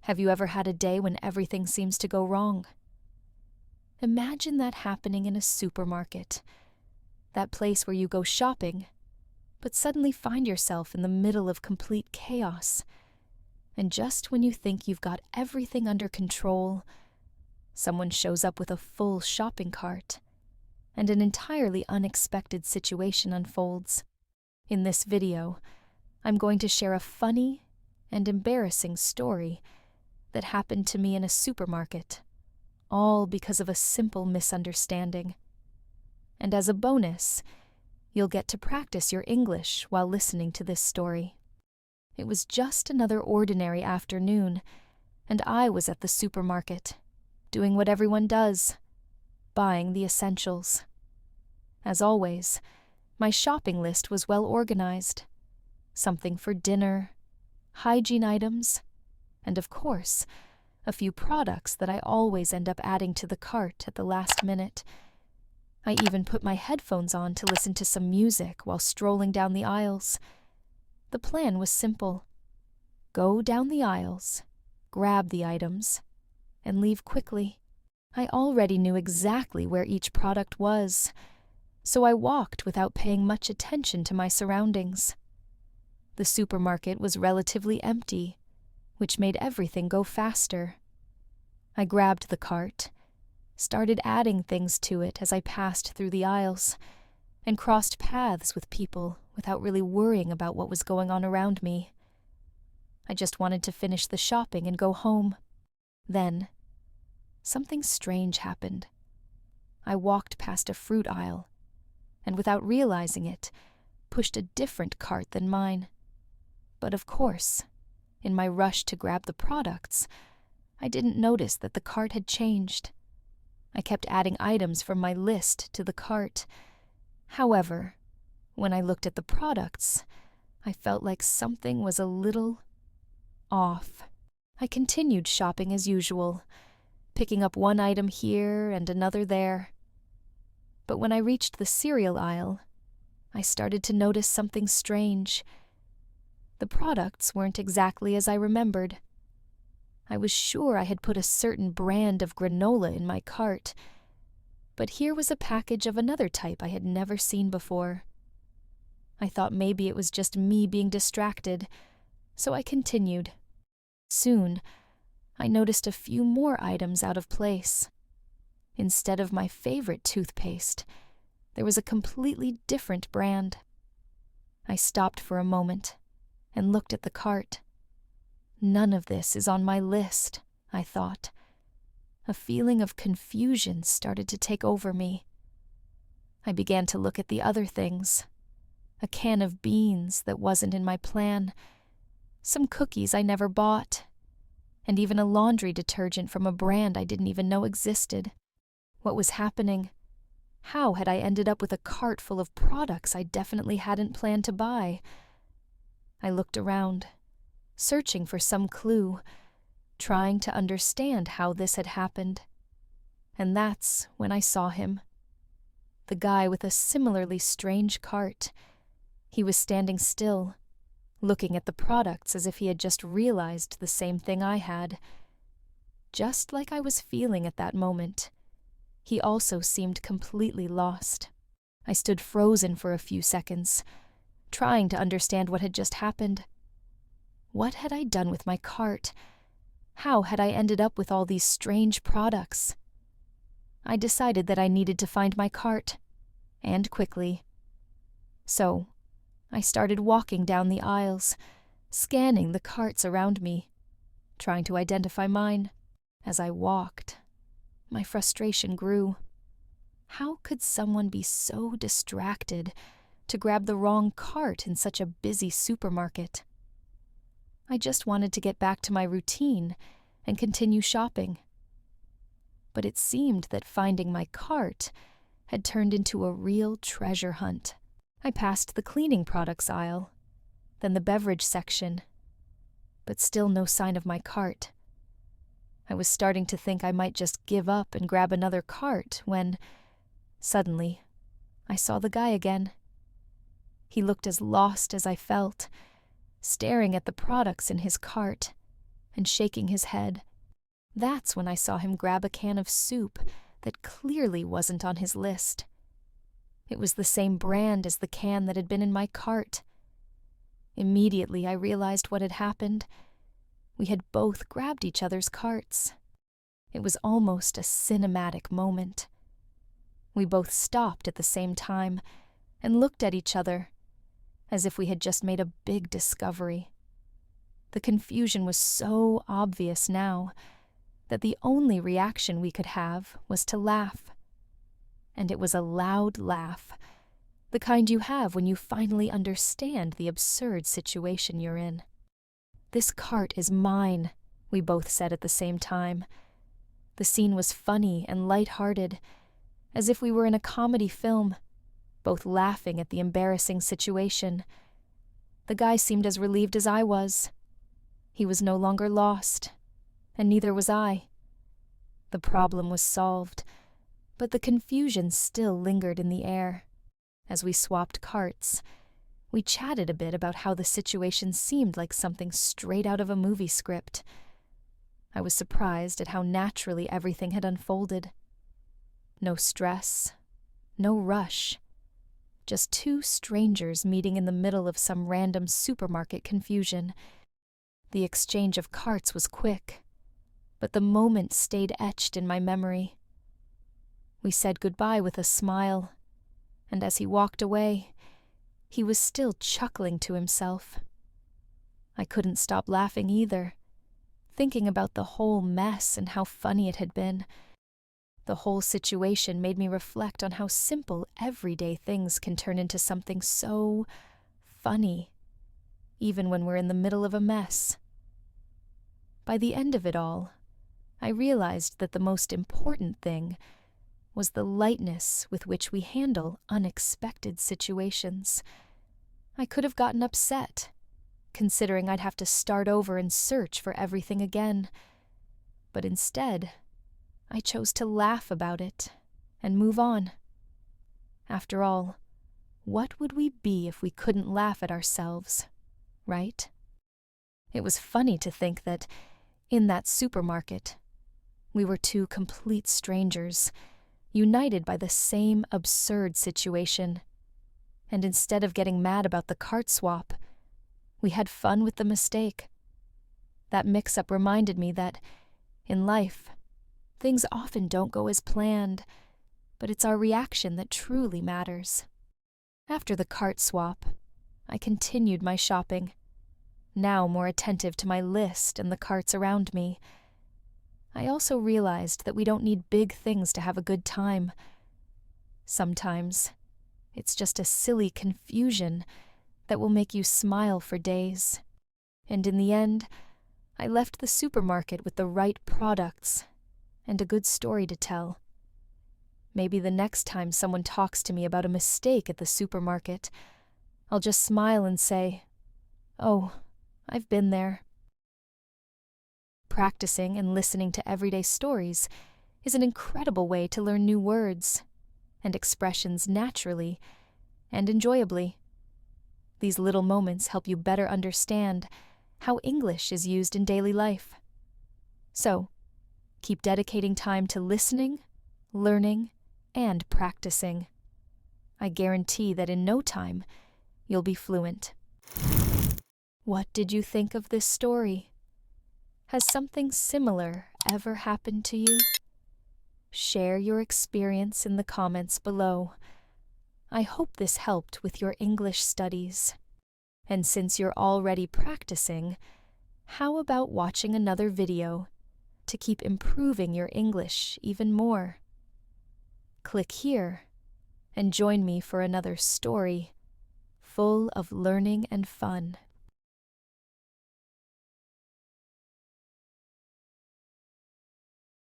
Have you ever had a day when everything seems to go wrong? Imagine that happening in a supermarket, that place where you go shopping, but suddenly find yourself in the middle of complete chaos. And just when you think you've got everything under control, someone shows up with a full shopping cart, and an entirely unexpected situation unfolds. In this video, I'm going to share a funny and embarrassing story that happened to me in a supermarket, all because of a simple misunderstanding. And as a bonus, you'll get to practice your English while listening to this story. It was just another ordinary afternoon, and I was at the supermarket, doing what everyone does, buying the essentials. As always, my shopping list was well organized. Something for dinner, hygiene items, and of course, a few products that I always end up adding to the cart at the last minute. I even put my headphones on to listen to some music while strolling down the aisles. The plan was simple. Go down the aisles, grab the items, and leave quickly. I already knew exactly where each product was, so I walked without paying much attention to my surroundings. The supermarket was relatively empty, which made everything go faster. I grabbed the cart, started adding things to it as I passed through the aisles, and crossed paths with people without really worrying about what was going on around me. I just wanted to finish the shopping and go home. Then, something strange happened. I walked past a fruit aisle, and without realizing it, pushed a different cart than mine. But of course, in my rush to grab the products, I didn't notice that the cart had changed. I kept adding items from my list to the cart. However, when I looked at the products, I felt like something was a little off. I continued shopping as usual, picking up one item here and another there. But when I reached the cereal aisle, I started to notice something strange. The products weren't exactly as I remembered. I was sure I had put a certain brand of granola in my cart, but here was a package of another type I had never seen before. I thought maybe it was just me being distracted, so I continued. Soon, I noticed a few more items out of place. Instead of my favorite toothpaste, there was a completely different brand. I stopped for a moment and looked at the cart. None of this is on my list, I thought. A feeling of confusion started to take over me. I began to look at the other things. A can of beans that wasn't in my plan, some cookies I never bought, and even a laundry detergent from a brand I didn't even know existed. What was happening? How had I ended up with a cart full of products I definitely hadn't planned to buy? I looked around, searching for some clue, trying to understand how this had happened. And that's when I saw him. The guy with a similarly strange cart. He was standing still, looking at the products as if he had just realized the same thing I had. Just like I was feeling at that moment, he also seemed completely lost. I stood frozen for a few seconds, trying to understand what had just happened. What had I done with my cart? How had I ended up with all these strange products? I decided that I needed to find my cart, and quickly. So, I started walking down the aisles, scanning the carts around me, trying to identify mine. As I walked, my frustration grew. How could someone be so distracted to grab the wrong cart in such a busy supermarket? I just wanted to get back to my routine and continue shopping. But it seemed that finding my cart had turned into a real treasure hunt. I passed the cleaning products aisle, then the beverage section, but still no sign of my cart. I was starting to think I might just give up and grab another cart when, suddenly, I saw the guy again. He looked as lost as I felt, staring at the products in his cart and shaking his head. That's when I saw him grab a can of soup that clearly wasn't on his list. It was the same brand as the can that had been in my cart. Immediately I realized what had happened. We had both grabbed each other's carts. It was almost a cinematic moment. We both stopped at the same time and looked at each other, as if we had just made a big discovery. The confusion was so obvious now that the only reaction we could have was to laugh. And it was a loud laugh, the kind you have when you finally understand the absurd situation you're in. "This cart is mine," we both said at the same time. The scene was funny and light-hearted, as if we were in a comedy film, both laughing at the embarrassing situation. The guy seemed as relieved as I was. He was no longer lost, and neither was I. The problem was solved, but the confusion still lingered in the air. As we swapped carts, we chatted a bit about how the situation seemed like something straight out of a movie script. I was surprised at how naturally everything had unfolded. No stress, no rush. Just two strangers meeting in the middle of some random supermarket confusion. The exchange of carts was quick, but the moment stayed etched in my memory. We said goodbye with a smile, and as he walked away, he was still chuckling to himself. I couldn't stop laughing either, thinking about the whole mess and how funny it had been. The whole situation made me reflect on how simple everyday things can turn into something so funny, even when we're in the middle of a mess. By the end of it all, I realized that the most important thing was the lightness with which we handle unexpected situations. I could have gotten upset, considering I'd have to start over and search for everything again. But instead, I chose to laugh about it and move on. After all, what would we be if we couldn't laugh at ourselves, right? It was funny to think that, in that supermarket, we were two complete strangers, united by the same absurd situation. And instead of getting mad about the cart swap, we had fun with the mistake. That mix-up reminded me that, in life, things often don't go as planned, but it's our reaction that truly matters. After the cart swap, I continued my shopping, now more attentive to my list and the carts around me. I also realized that we don't need big things to have a good time. Sometimes, it's just a silly confusion that will make you smile for days. And in the end, I left the supermarket with the right products and a good story to tell. Maybe the next time someone talks to me about a mistake at the supermarket, I'll just smile and say, "Oh, I've been there." Practicing and listening to everyday stories is an incredible way to learn new words and expressions naturally and enjoyably. These little moments help you better understand how English is used in daily life. So, keep dedicating time to listening, learning, and practicing. I guarantee that in no time, you'll be fluent. What did you think of this story? Has something similar ever happened to you? Share your experience in the comments below. I hope this helped with your English studies. And since you're already practicing, how about watching another video to keep improving your English even more? Click here and join me for another story full of learning and fun.